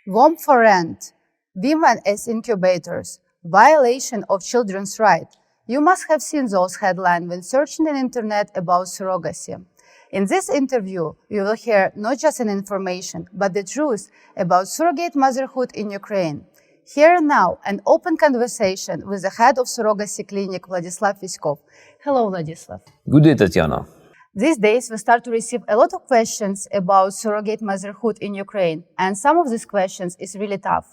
Womb for rent. Women as incubators. Violation of children's rights. You must have seen those headlines when searching the internet about surrogacy. In this interview, you will hear not just an information, but the truth about surrogate motherhood in Ukraine. Here and now, an open conversation with the head of surrogacy clinic, Vladislav Feskov. Hello, Vladislav. Good day, Tatiana. These days, we start to receive a lot of questions about surrogate motherhood in Ukraine, and some of these questions is really tough.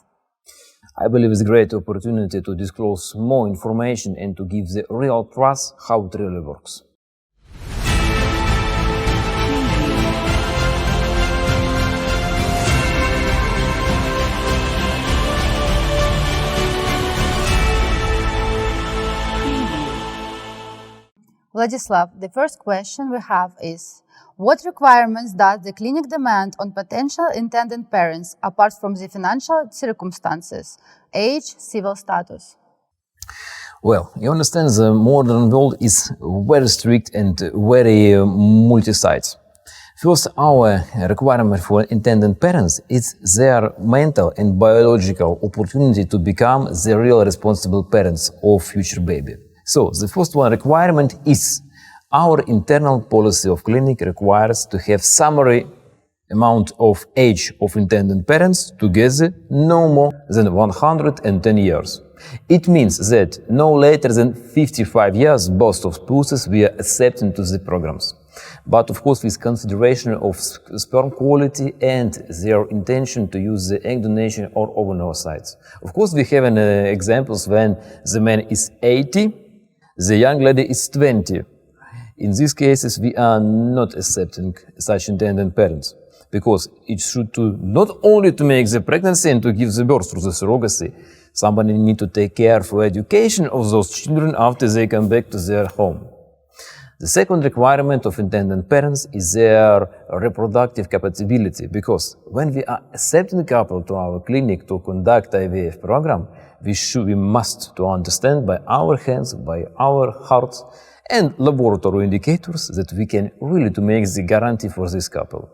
I believe it's a great opportunity to disclose more information and to give the real trust how it really works. Vladislav, the first question we have is, what requirements does the clinic demand on potential intended parents apart from the financial circumstances, age, civil status? Well, you understand the modern world is very strict and very multi-site. First, our requirement for intended parents is their mental and biological opportunity to become the real responsible parents of future baby. So, the first one requirement is our internal policy of clinic requires to have summary amount of age of intended parents together no more than 110 years. It means that no later than 55 years both of spouses were accepted into the programs. But of course with consideration of sperm quality and their intention to use the egg donation or oocytes. Of course we have examples when the man is 80, the young lady is 20. In these cases, we are not accepting such intended parents because it should not only to make the pregnancy and to give the birth through the surrogacy, somebody need to take care for education of those children after they come back to their home. The second requirement of intended parents is their reproductive compatibility because when we are accepting a couple to our clinic to conduct IVF program, we must to understand by our hands, by our hearts, and laboratory indicators that we can really to make the guarantee for this couple.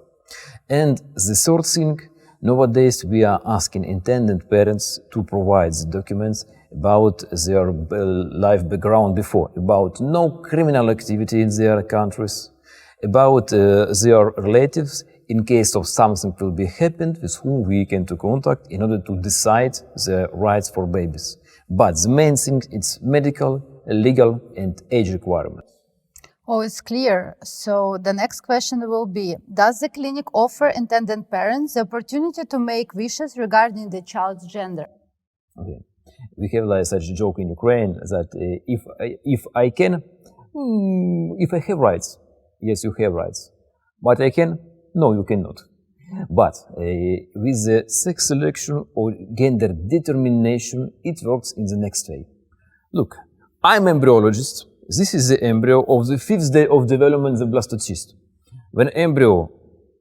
And the third thing, nowadays we are asking intended parents to provide the documents about their life background before, about no criminal activity in their countries, about their relatives in case of something will be happened with whom we can to contact in order to decide the rights for babies. But the main thing is medical, legal and age requirements. Oh, it's clear. So the next question will be, does the clinic offer intended parents the opportunity to make wishes regarding the child's gender? Okay. We have like such a joke in Ukraine that if I have rights, yes, you have rights. But I can? No, you cannot. But with the sex selection or gender determination, it works in the next way. Look, I'm embryologist. This is the embryo of the 5th day of development, the blastocyst. When embryo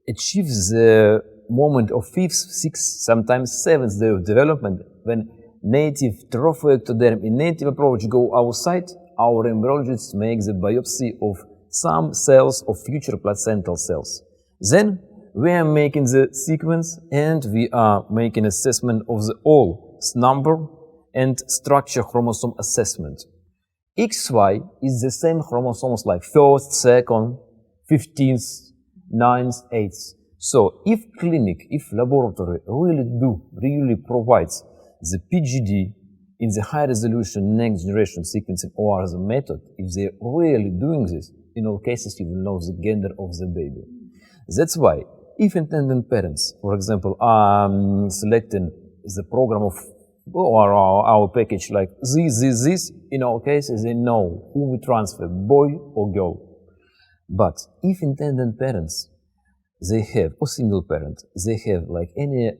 achieves the moment of 5th, 6th, sometimes 7th day of development, when native trophoectoderm in native approach go outside, our embryologists make the biopsy of some cells of future placental cells. Then we are making the sequence and we are making assessment of the all number and structure chromosome assessment. XY is the same chromosomes like 1st, 2nd, 15th, 9th, 8th. So if clinic, if laboratory really provides the PGD in the high resolution next generation sequencing or the method, if they're really doing this, in all cases you will know the gender of the baby. That's why if intended parents, for example, are selecting the program of or our package like this, in all cases they know who we transfer, boy or girl. But if intended parents, they have, or single parent, they have like any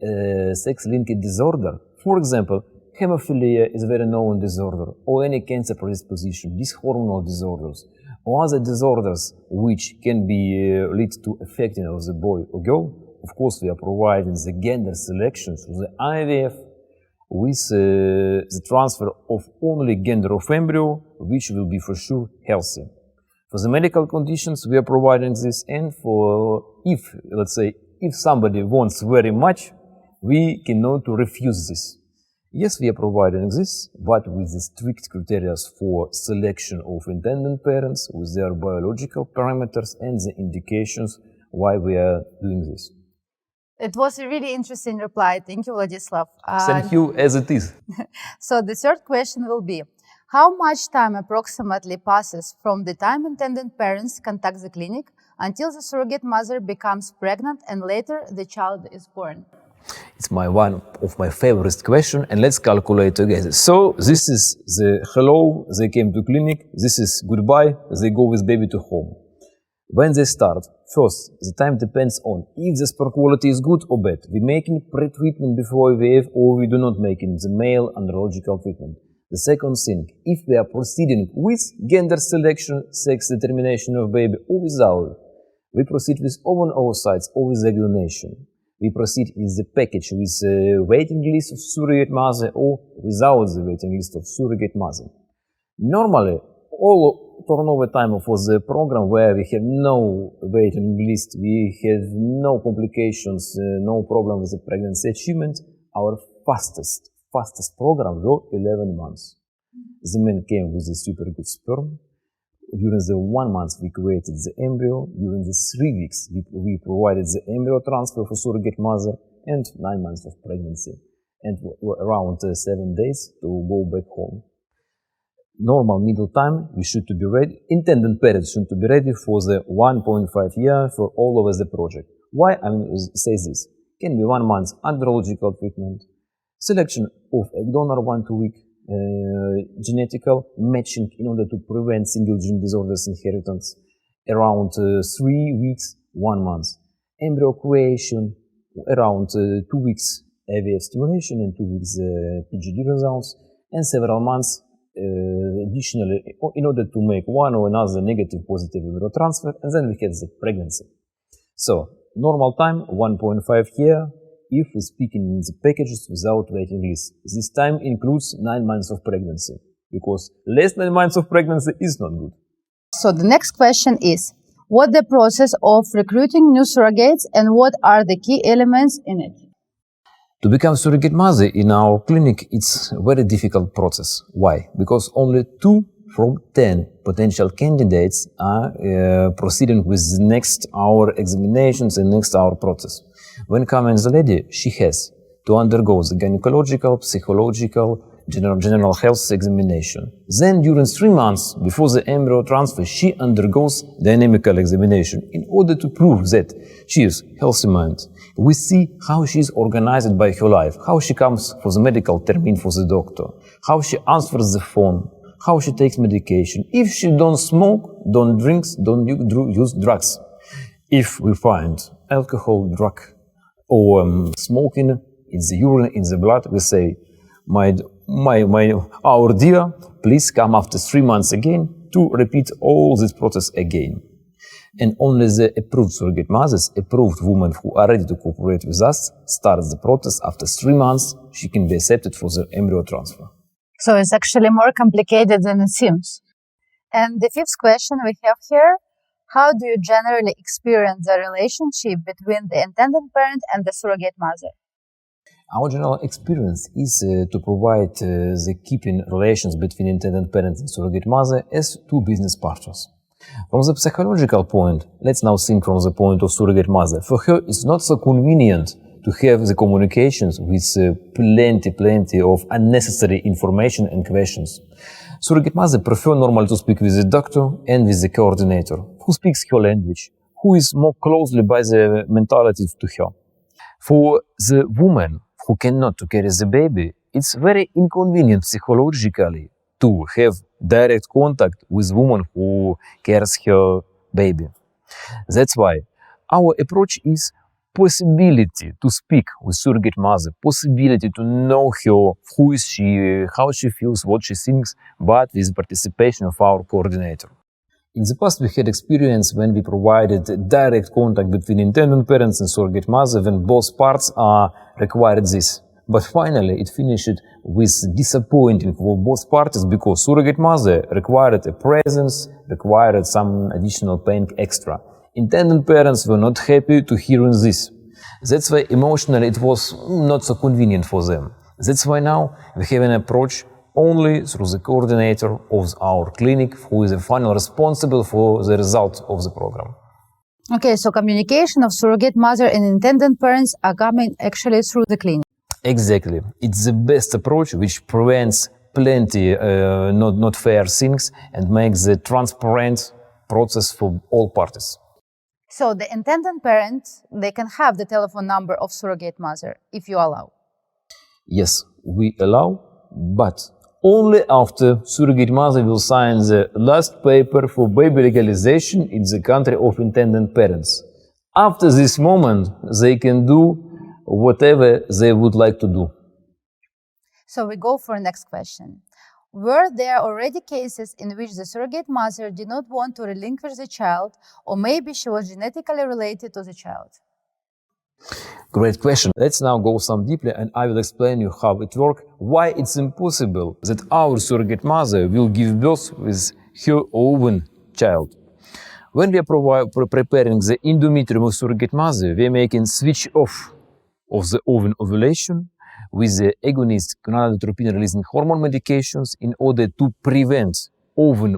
sex-linked disorder, for example, hemophilia is a very known disorder, or any cancer predisposition, dyshormonal disorders, or other disorders which can be lead to affecting of the boy or girl. Of course, we are providing the gender selection through the IVF with the transfer of only gender of embryo, which will be for sure healthy. For the medical conditions, we are providing this, and for if, let's say, if somebody wants very much, We cannot refuse this. Yes, we are providing this, but with the strict criteria for selection of intended parents, with their biological parameters and the indications why we are doing this. It was a really interesting reply. Thank you, Vladislav. Thank you, as it is. So the third question will be, how much time approximately passes from the time intended parents contact the clinic until the surrogate mother becomes pregnant and later the child is born? It's one of my favorite questions, and let's calculate together. So this is the hello, they came to clinic, this is goodbye, they go with baby to home. When they start, first, the time depends on if the sperm quality is good or bad. We making pre-treatment before IVF or we do not making the male andrological treatment. The second thing, if we are proceeding with gender selection, sex determination of baby or without, we proceed with open oocytes or with examination. We proceed with the package with a waiting list of surrogate mother or without the waiting list of surrogate mother. Normally, all turnover time for the program where we have no waiting list, we have no complications, no problem with the pregnancy achievement, our fastest program were 11 months. The man came with a super good sperm. During the 1 month, we created the embryo. During the 3 weeks, we provided the embryo transfer for surrogate mother and 9 months of pregnancy. And around 7 days to go back home. Normal middle time, we should to be ready. Intended parents should to be ready for the 1.5 year for all over the project. Why I say this? Can be 1 month andrological treatment, selection of egg donor 1 to 2 week, genetical matching in order to prevent single gene disorders inheritance, around 3 weeks, 1 month. Embryo creation, around 2 weeks IVF stimulation and 2 weeks PGD results, and several months additionally in order to make one or another negative positive embryo transfer, and then we get the pregnancy. So normal time 1.5 year if we speak in the packages without waiting list. This time includes 9 months of pregnancy, because less than 9 months of pregnancy is not good. So the next question is, what the process of recruiting new surrogates and what are the key elements in it? To become surrogate mother in our clinic, it's a very difficult process. Why? Because only 2 from 10 potential candidates are proceeding with the next hour examinations and next hour process. When coming the lady, she has to undergo the gynecological, psychological, general health examination. Then during 3 months before the embryo transfer, she undergoes dynamical examination in order to prove that she is healthy mind. We see how she is organized by her life, how she comes for the medical termin for the doctor, how she answers the phone, how she takes medication, if she don't smoke, don't drink, don't use drugs. If we find alcohol, drug, or smoking in the urine, in the blood, we say, our dear, please come after 3 months again to repeat all this process again. And only the approved surrogate mothers, approved women who are ready to cooperate with us, start the process. After 3 months, she can be accepted for the embryo transfer. So it's actually more complicated than it seems. And the fifth question we have here, how do you generally experience the relationship between the intended parent and the surrogate mother? Our general experience is to provide the keeping relations between intended parent and surrogate mother as 2 business partners. From the psychological point, let's now think from the point of surrogate mother. For her, it's not so convenient to have the communications with plenty of unnecessary information and questions. Surrogate mother prefer normally to speak with the doctor and with the coordinator, who speaks her language, who is more closely by the mentality to her. For the woman who cannot carry the baby, it's very inconvenient psychologically to have direct contact with woman who carries her baby. That's why our approach is possibility to speak with surrogate mother, possibility to know her, who is she, how she feels, what she thinks, but with participation of our coordinator. In the past, we had experience when we provided direct contact between intended parents and surrogate mother when both parts required this. But finally, it finished with disappointing for both parties because surrogate mother required a presence, required some additional paying extra. Intended parents were not happy to hear this. That's why emotionally it was not so convenient for them. That's why now we have an approach only through the coordinator of our clinic, who is the final responsible for the result of the program. Okay, so communication of surrogate mother and intended parents are coming actually through the clinic. Exactly. It's the best approach which prevents plenty not fair things and makes the transparent process for all parties. So the intended parent, they can have the telephone number of surrogate mother if you allow. Yes, we allow, but only after surrogate mother will sign the last paper for baby legalization in the country of intended parents. After this moment, they can do whatever they would like to do. So we go for the next question. Were there already cases in which the surrogate mother did not want to relinquish the child, or maybe she was genetically related to the child? Great question. Let's now go some deeply and I will explain you how it works, why it's impossible that our surrogate mother will give birth with her own child. When we are preparing the endometrium of surrogate mother, we are making switch off of the ovulation with the agonist gonadotropin releasing hormone medications in order to prevent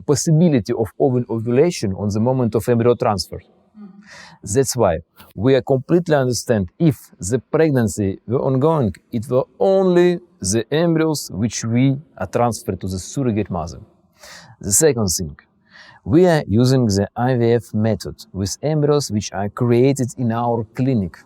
possibility of ovulation on the moment of embryo transfer. That's why we are completely understand if the pregnancy were ongoing, it were only the embryos which we are transferred to the surrogate mother. The second thing, we are using the IVF method with embryos which are created in our clinic.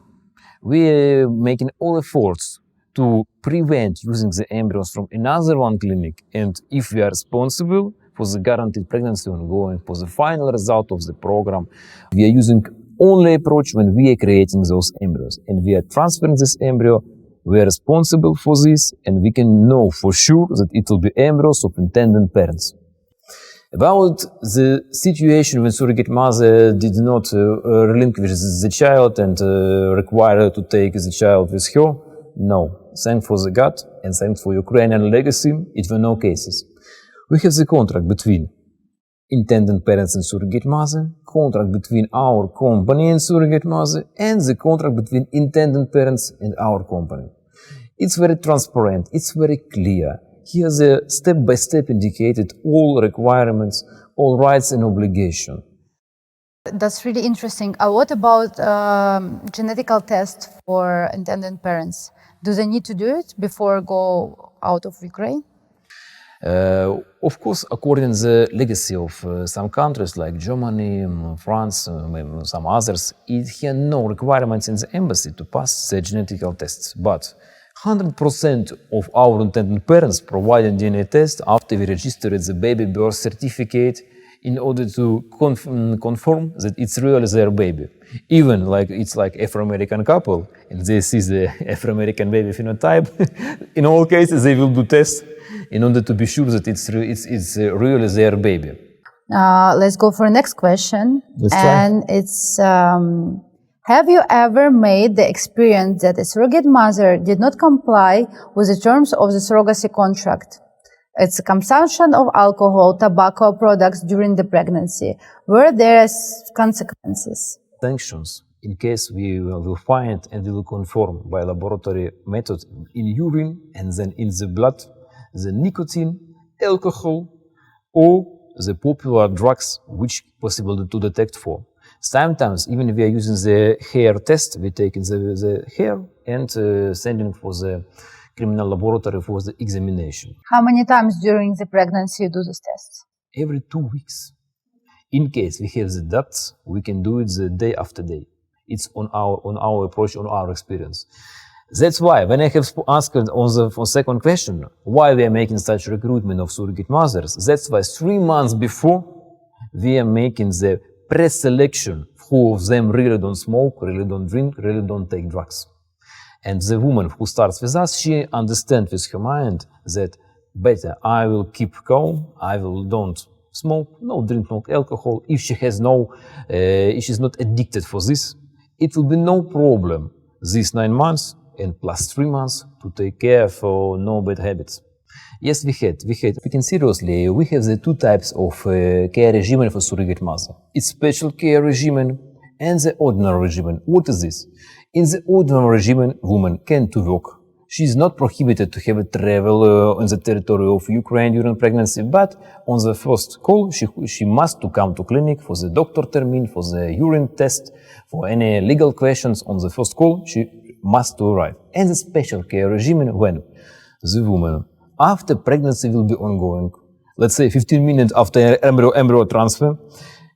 We are making all efforts to prevent using the embryos from another one clinic, and if we are responsible for the guaranteed pregnancy ongoing, for the final result of the program, we are using only approach when we are creating those embryos and we are transferring this embryo. We are responsible for this and we can know for sure that it will be embryos of intended parents. About the situation when surrogate mother did not relinquish the child and require her to take the child with her, no. Thank for the God and thanks for Ukrainian legacy, it were no cases. We have the contract between intended parents and surrogate mother, contract between our company and surrogate mother, and the contract between intended parents and our company. It's very transparent, it's very clear. Here the step-by-step indicated all requirements, all rights and obligations. That's really interesting. What about genetical test for intended parents? Do they need to do it before go out of Ukraine? Of course, according to the legacy of some countries like Germany, France, maybe some others, it had no requirements in the embassy to pass the genetical tests. But 100% of our intended parents provided DNA test after we registered the baby birth certificate in order to confirm that it's really their baby. Even like it's like Afro-American couple, and they see the Afro-American baby phenotype. In all cases, they will do tests in order to be sure that it's really their baby. Let's go for the next question. Let's try. And it's, have you ever made the experience that a surrogate mother did not comply with the terms of the surrogacy contract? It's consumption of alcohol, tobacco products during the pregnancy. Were there consequences? Sanctions, in case we will find and we will confirm by laboratory method in urine and then in the blood, the nicotine, alcohol, or the popular drugs which possible to detect for. Sometimes even we are using the hair test, we take the hair and sending for the criminal laboratory for the examination. How many times during the pregnancy you do this test? Every 2 weeks. In case we have the doubts, we can do it the day after day. It's on our approach, on our experience. That's why when I have asked on the second question, why we are making such recruitment of surrogate mothers, that's why 3 months before we are making the pre-selection, who of them really don't smoke, really don't drink, really don't take drugs. And the woman who starts with us, she understands with her mind that better I will keep calm, I will don't smoke, no drink, no alcohol. If she has if she's not addicted for this, it will be no problem these 9 months and plus 3 months to take care for no bad habits. Yes, we can seriously, we have the 2 types of care regimen for surrogate mother. It's special care regimen and the ordinary regimen. What is this? In the ordinary regime, woman can to work. She is not prohibited to have a travel on the territory of Ukraine during pregnancy, but on the first call, she must to come to clinic for the doctor termin, for the urine test, for any legal questions. On the first call, she must to arrive. And the special care regime when the woman, after pregnancy will be ongoing, let's say 15 minutes after embryo transfer,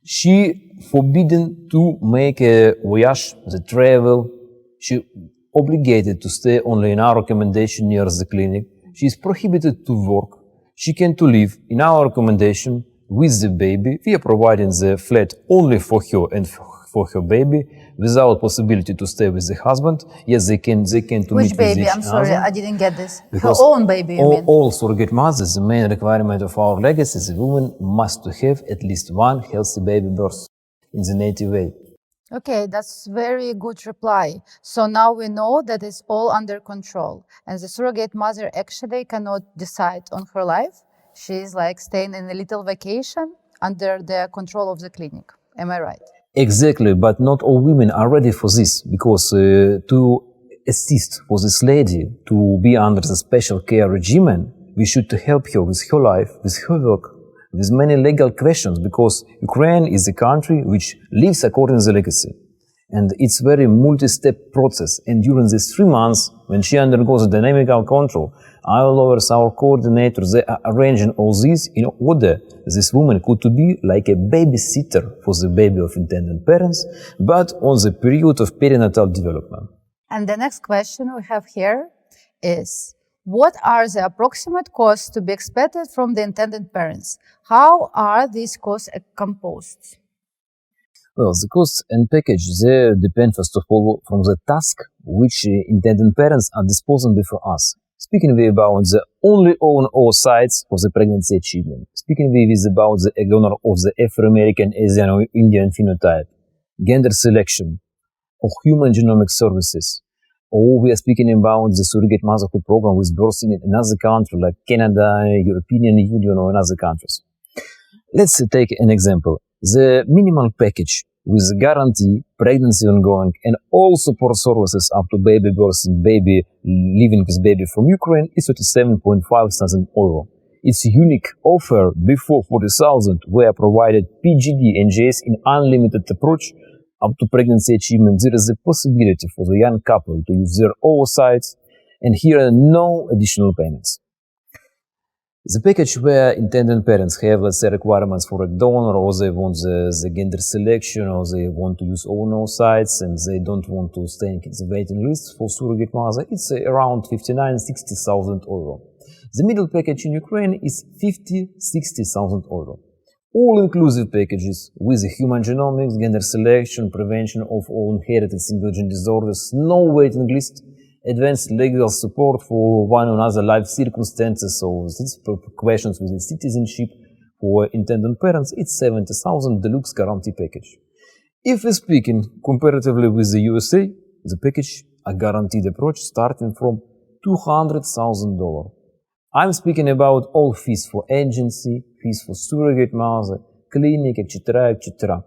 she forbidden to make a voyage, the travel. She obligated to stay only in our recommendation near the clinic. She is prohibited to work. She can to live in our recommendation with the baby. We are providing the flat only for her and for her baby, without possibility to stay with the husband. Yes, they can to Which meet with baby? each I'm sorry, other. I didn't get this. Because Her own baby, you mean? all surrogate mothers, the main requirement of our legacy is the woman must to have at least one healthy baby birth in the native way. Okay, that's very good reply. So now we know that it's all under control, and the surrogate mother actually cannot decide on her life. She's like staying in a little vacation under the control of the clinic. Am I right? Exactly, but not all women are ready for this, because to assist for this lady to be under the special care regimen, we should to help her with her life, with her work, with many legal questions, because Ukraine is a country which lives according to the legacy. And it's very multi-step process. And during these 3 months, when she undergoes a dynamical control, our lawyers, our coordinators, they are arranging all this in order this woman could to be like a babysitter for the baby of intended parents, but on the period of perinatal development. And the next question we have here is, what are the approximate costs to be expected from the intended parents? How are these costs composed? Well, the costs and package, they depend first of all from the task which intended parents are disposing before us. Speaking about the only own all sites for the pregnancy achievement. Speaking about the donor of the Afro-American, Asian or Indian phenotype, gender selection, or human genomic services. Or we are speaking about the surrogate motherhood program with birthing in another country like Canada, European Union or other countries. Let's take an example. The minimal package with guarantee, pregnancy ongoing, and all support services up to baby birth and baby living with baby from Ukraine is 37,500 euro. Its unique offer before 40,000 were provided PGD and JS in unlimited approach up to pregnancy achievement. There is a possibility for the young couple to use their oversights, and here are no additional payments. The package where intended parents have, let's say, requirements for a donor, or they want the gender selection, or they want to use own sites, and they don't want to stay in the waiting list for surrogate mother, it's around 59,000-60,000 euro. The middle package in Ukraine is 50,000-60,000 euro. All-inclusive packages with human genomics, gender selection, prevention of all inherited single-gene disorders, no waiting list, advanced legal support for one or another life circumstances, so these questions with citizenship for intended parents, it's 70,000 deluxe guarantee package. If we're speaking comparatively with the USA, the package a guaranteed approach starting from $200,000. I'm speaking about all fees for agency, fees for surrogate mother, clinic, etc., etc.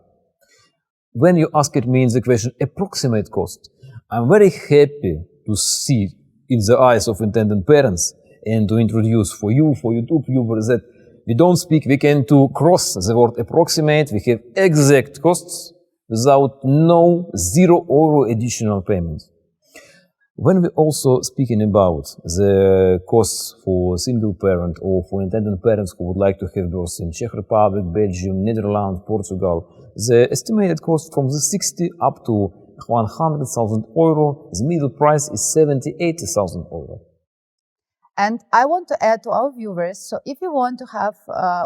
When you asked me in the question approximate cost, I'm very happy to see in the eyes of intended parents and to introduce for you, for YouTube viewers, that we don't speak, we can to cross the word approximate, we have exact costs without no €0 additional payments. When we're also speaking about the costs for single parent or for intended parents who would like to have birth in Czech Republic, Belgium, Netherlands, Portugal, the estimated cost from the 60 up to 100,000 euro, the middle price is 70,000-80,000 euro. And I want to add to our viewers, so if you want to have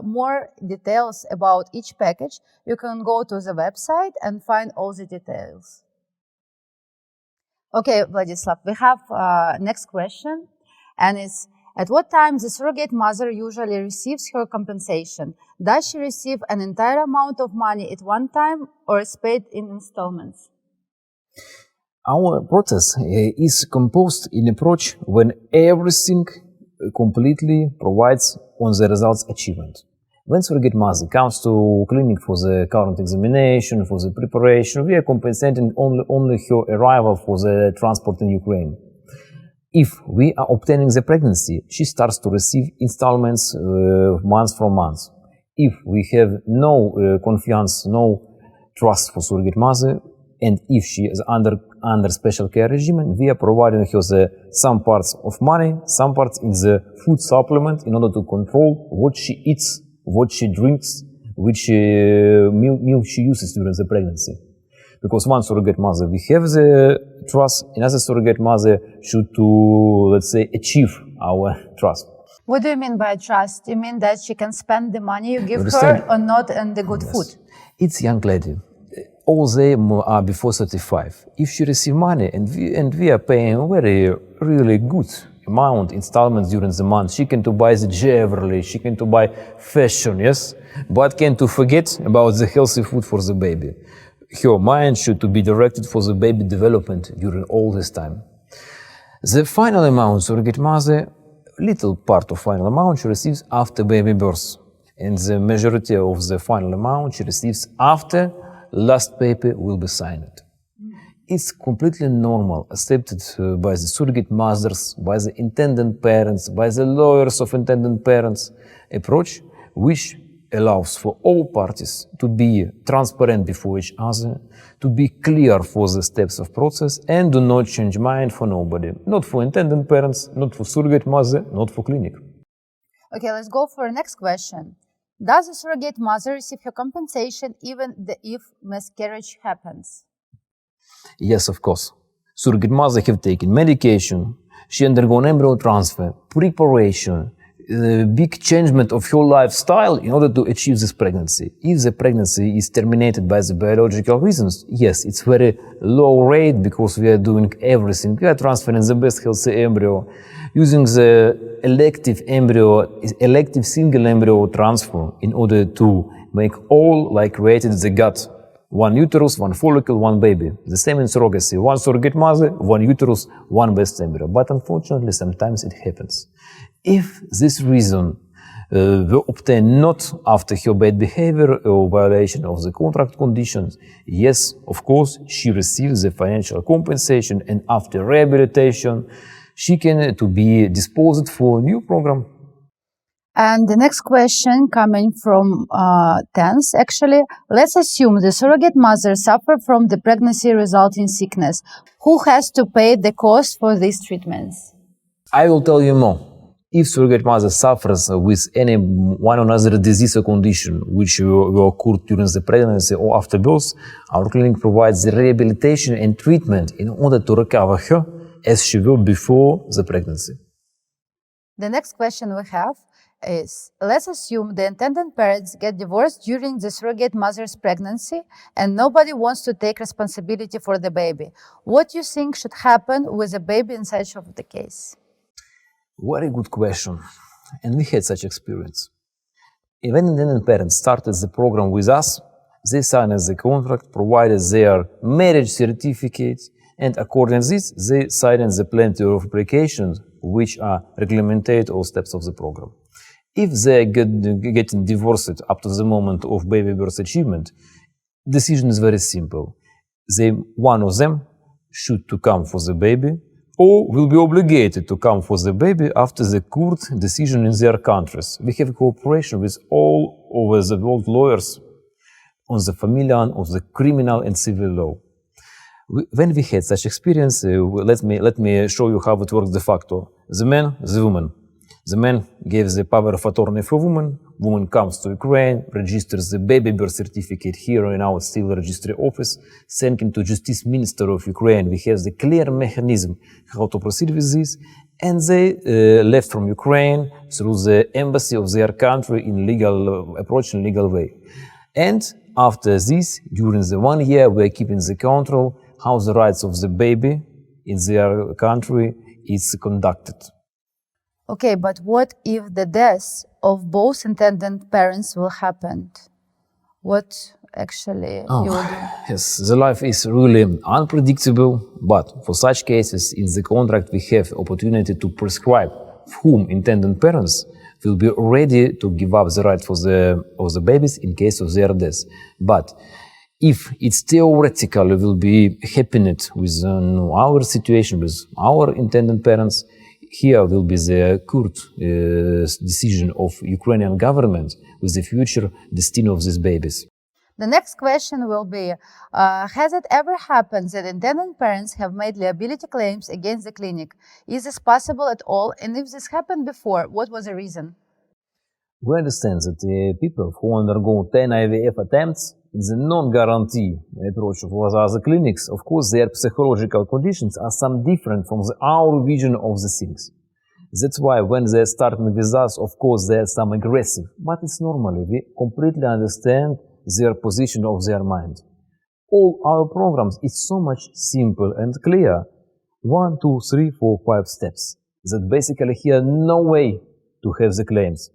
more details about each package, you can go to the website and find all the details. Okay, Vladislav, we have next question, and it's, at what time the surrogate mother usually receives her compensation? Does she receive an entire amount of money at one time, or is paid in installments? Our process is composed in approach when everything completely provides on the results achievement. When surrogate mother comes to clinic for the current examination, for the preparation, we are compensating only her arrival for the transport in Ukraine. If we are obtaining the pregnancy, she starts to receive installments month from month. If we have no confiance, no trust for surrogate mother, and if she is under special care regime, we are providing her some parts of money, some parts in the food supplement in order to control what she eats, what she drinks, which milk she uses during the pregnancy. Because one surrogate mother we have the trust, another surrogate mother should let's say, achieve our trust. What do you mean by trust? You mean that she can spend the money you give Understand? her or not and the good food? It's young lady. All they are before 35. If she receive money and we are paying very really good amount installments during the month, she can to buy the jewelry, she can to buy fashion, yes, but can to forget about the healthy food for the baby. Her mind should to be directed for the baby development during all this time. The final amount surrogate mother, little part of final amount she receives after baby birth, and the majority of the final amount she receives after last paper will be signed. It's completely normal, accepted by the surrogate mothers, by the intended parents, by the lawyers of intended parents, approach which allows for all parties to be transparent before each other, to be clear for the steps of process, and do not change mind for nobody. Not for intended parents, not for surrogate mother, not for clinic. Okay, let's go for the next question. Does a surrogate mother receive her compensation even if miscarriage happens? Yes, of course. Surrogate mother have taken medication, she undergone embryo transfer, preparation, big changement of her lifestyle in order to achieve this pregnancy. If the pregnancy is terminated by the biological reasons, yes, it's very low rate because we are doing everything. We are transferring the best healthy embryo, using the elective single embryo transfer in order to make all like created the gut. One uterus, one follicle, one baby. The same in surrogacy. One surrogate mother, one uterus, one best embryo. But unfortunately, sometimes it happens. If this reason were obtained not after her bad behavior or violation of the contract conditions, yes, of course, she receives the financial compensation, and after rehabilitation, she can to be disposed for a new program. And the next question coming from TENS, actually, let's assume the surrogate mother suffers from the pregnancy resulting sickness. Who has to pay the cost for these treatments? I will tell you more. If surrogate mother suffers with any one or another disease or condition which will occur during the pregnancy or after birth, our clinic provides the rehabilitation and treatment in order to recover her as she will before the pregnancy. The next question we have is, let's assume the intended parents get divorced during the surrogate mother's pregnancy and nobody wants to take responsibility for the baby. What do you think should happen with the baby in such of the case? Very good question. And we had such experience. When intended parents started the program with us, they signed the contract, provided their marriage certificate, and according to this, they signed the plenty of applications which are regulated all steps of the program. If they getting divorced up to the moment of baby birth achievement, decision is very simple. One of them should to come for the baby, or will be obligated to come for the baby after the court decision in their countries. We have cooperation with all over the world lawyers on the familial, on the criminal and civil law. When we had such experience, let me show you how it works de facto. The man, the woman. The man gives the power of attorney for woman. Woman comes to Ukraine, registers the baby birth certificate here in our civil registry office, sending to Justice Minister of Ukraine. We have the clear mechanism how to proceed with this, and they left from Ukraine through the embassy of their country in legal approach in legal way. And after this, during the 1 year, we are keeping the control how the rights of the baby in their country is conducted. Okay, but what if the death of both intended parents will happen? What actually you will do? Yes, the life is really unpredictable, but for such cases, in the contract we have opportunity to prescribe whom intended parents will be ready to give up the right for the babies in case of their death. But if it's theoretical, will be happening with our situation, with our intended parents, here will be the court decision of Ukrainian government with the future destiny of these babies. The next question will be, has it ever happened that intended parents have made liability claims against the clinic? Is this possible at all? And if this happened before, what was the reason? We understand that people who undergo 10 IVF attempts is a non-guarantee approach of other clinics. Of course, their psychological conditions are some different from our vision of the things. That's why when they're starting with us, of course, they're some aggressive, but it's normal. We completely understand their position of their mind. All our programs is so much simple and clear. 1, 2, 3, 4, 5 steps. That basically here no way to have the claims.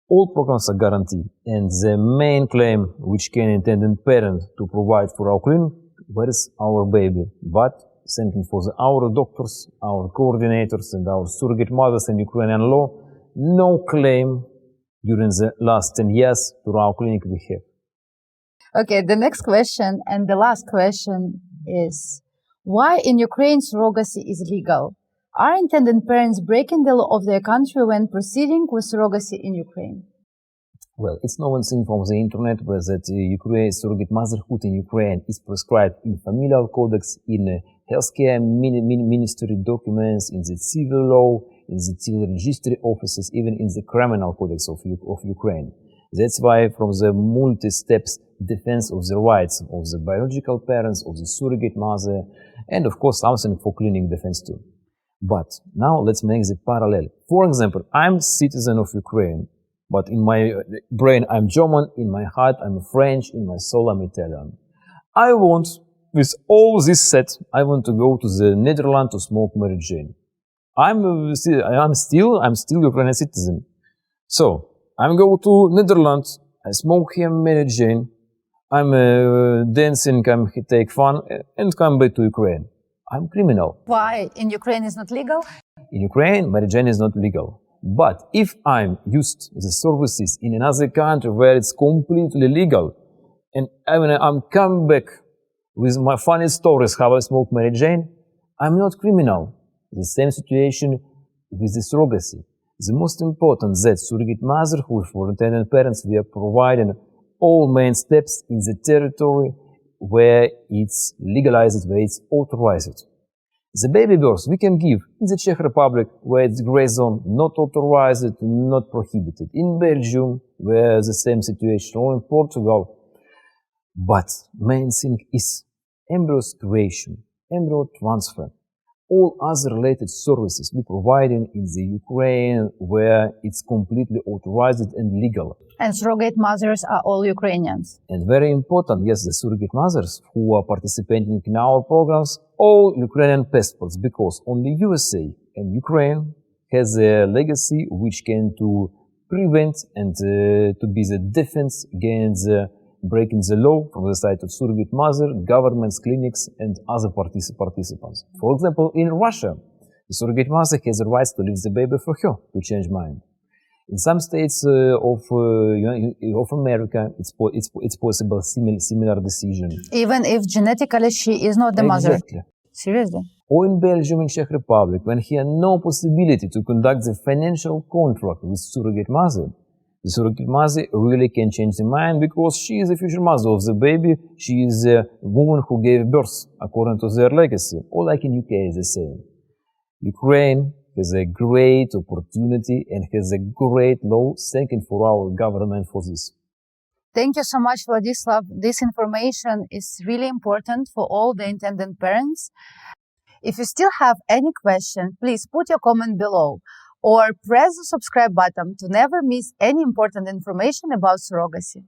All programs are guaranteed, and the main claim which can intended parent to provide for our clinic, where is our baby? But thanking for our doctors, our coordinators, and our surrogate mothers in Ukrainian law, no claim during the last 10 years to our clinic we have. Okay, the next question and the last question is, why in Ukraine surrogacy is legal? Are intended parents breaking the law of their country when proceeding with surrogacy in Ukraine? Well, it's known thing from the internet where that Ukraine surrogate motherhood in Ukraine is prescribed in familial codex, in healthcare ministry documents, in the civil law, in the civil registry offices, even in the criminal codex of Ukraine. That's why from the multi-steps defense of the rights of the biological parents, of the surrogate mother, and of course something for clinic defense too. But now let's make the parallel. For example, I'm citizen of Ukraine, but in my brain I'm German, in my heart I'm French, in my soul I'm Italian. I want, with all this set, I want to go to the Netherlands to smoke Mary Jane. I'm still Ukrainian citizen. So, I'm go to Netherlands, I smoke here Mary Jane, I'm dancing, I'm take fun, and come back to Ukraine. I'm criminal. Why in Ukraine is not legal? In Ukraine, Mary Jane is not legal. But if I'm used the services in another country where it's completely legal, and I'm come back with my funny stories how I smoke Mary Jane, I'm not criminal. The same situation with the surrogacy. The most important that surrogate motherhood for intended parents, we are providing all main steps in the territory where it's legalized, where it's authorized. The baby birth we can give in the Czech Republic, where it's gray zone, not authorized, not prohibited. In Belgium, where the same situation, or in Portugal. But main thing is embryo creation, embryo transfer. All other related services we providing in the Ukraine where it's completely authorized and legal. And surrogate mothers are all Ukrainians. And very important, yes, the surrogate mothers who are participating in our programs, all Ukrainian passports, because only USA and Ukraine has a legacy which can to prevent and to be the defense against breaking the law from the side of surrogate mother, governments, clinics, and other participants. For example, in Russia, the surrogate mother has the right to leave the baby for her to change mind. In some states of America, it's possible similar decision. Even if genetically she is not the mother? Exactly. Seriously? Or in Belgium and Czech Republic, when he had no possibility to conduct the financial contract with surrogate mother, the surrogate mother really can change the mind because she is the future mother of the baby. She is the woman who gave birth according to their legacy. Or like in UK is the same. Ukraine has a great opportunity and has a great law. Thank you for our government for this. Thank you so much, Vladislav. This information is really important for all the intended parents. If you still have any question, please put your comment below or press the subscribe button to never miss any important information about surrogacy.